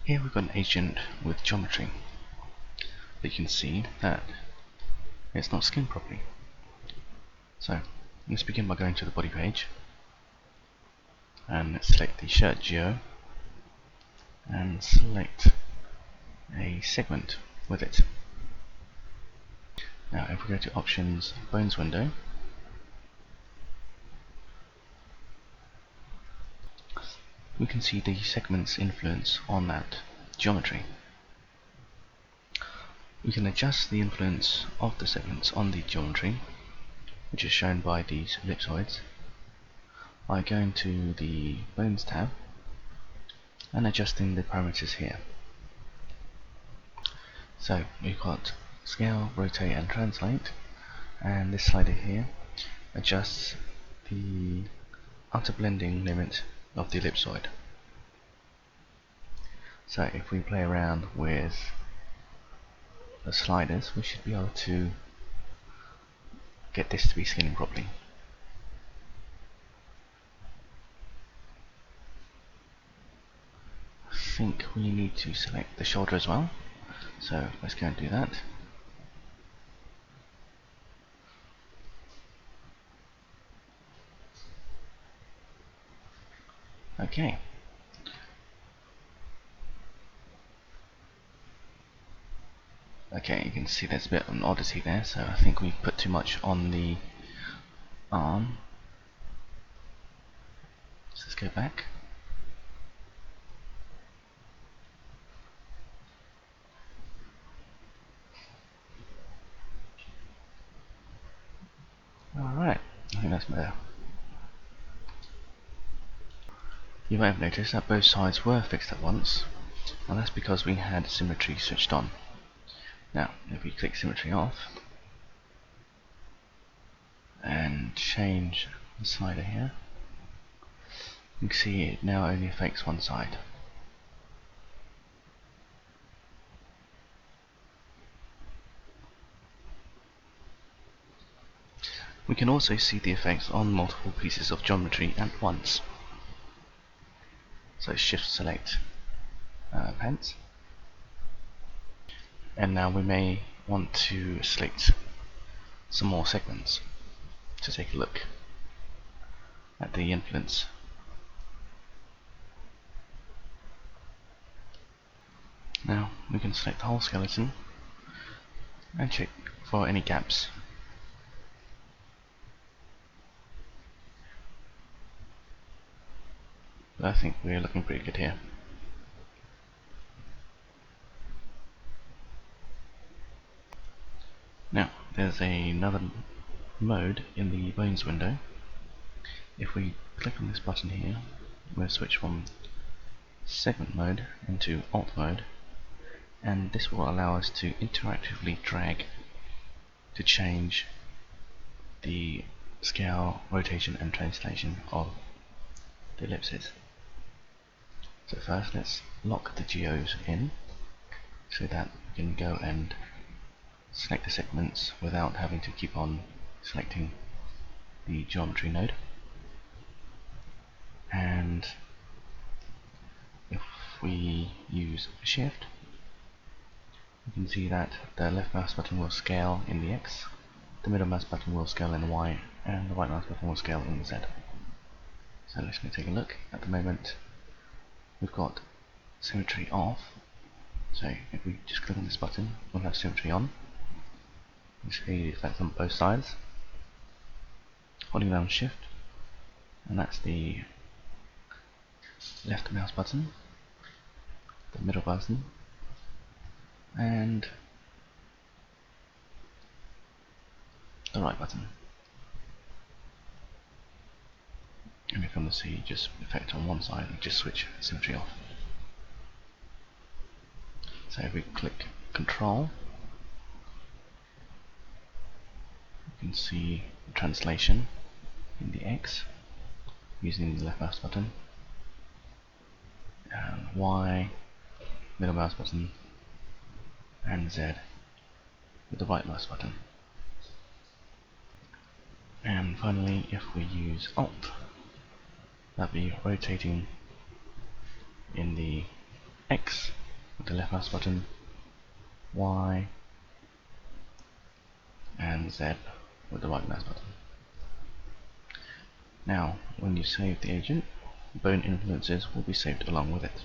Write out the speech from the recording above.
Here we've got an agent with geometry. But you can see that it's not skinned properly. So let's begin by going to the body page and select the shirt geo and select a segment with it. Now if we go to options, bones window, we can see the segment's influence on that geometry. We can adjust the influence of the segments on the geometry, which is shown by these ellipsoids, by going to the Bones tab and adjusting the parameters here. So we've got scale, rotate and translate, and this slider here adjusts the outer blending limit of the ellipsoid. So if we play around with the sliders, we should be able to get this to be skinning properly. I think we need to select the shoulder as well, so let's go and do that. Okay. Okay, you can see there's a bit of an oddity there, so I think we've put too much on the arm. So let's go back. Alright, I think that's better. You may have noticed that both sides were fixed at once, and that's because we had symmetry switched on. Now, if we click symmetry off and change the slider here, you can see it now only affects one side. We can also see the effects on multiple pieces of geometry at once. So shift select pants, and now we may want to select some more segments to take a look at the influence. Now we can select the whole skeleton and check for any gaps. But I think we're looking pretty good here. Now there's another mode in the Bones window. If we click on this button here, we'll switch from segment mode into alt mode, and this will allow us to interactively drag to change the scale, rotation and translation of the ellipses. So first let's lock the geos in so that we can go and select the segments without having to keep on selecting the geometry node. And if we use shift, you can see that the left mouse button will scale in the X, the middle mouse button will scale in the Y, and the right mouse button will scale in the Z. So let's go take a look. At the moment we've got symmetry off, so if we just click on this button we'll have symmetry on. You see the effect on both sides. Holding down shift, and that's the left mouse button, the middle button, and the right button. And if you want to see just effect on one side, we just switch symmetry off. So if we click Control, you can see the translation in the X using the left mouse button, and Y, middle mouse button, and Z with the right mouse button. And finally, if we use Alt, that'll be rotating in the X with the left mouse button, Y, and Z with the right mouse button. Now, when you save the agent, Bone Influences will be saved along with it.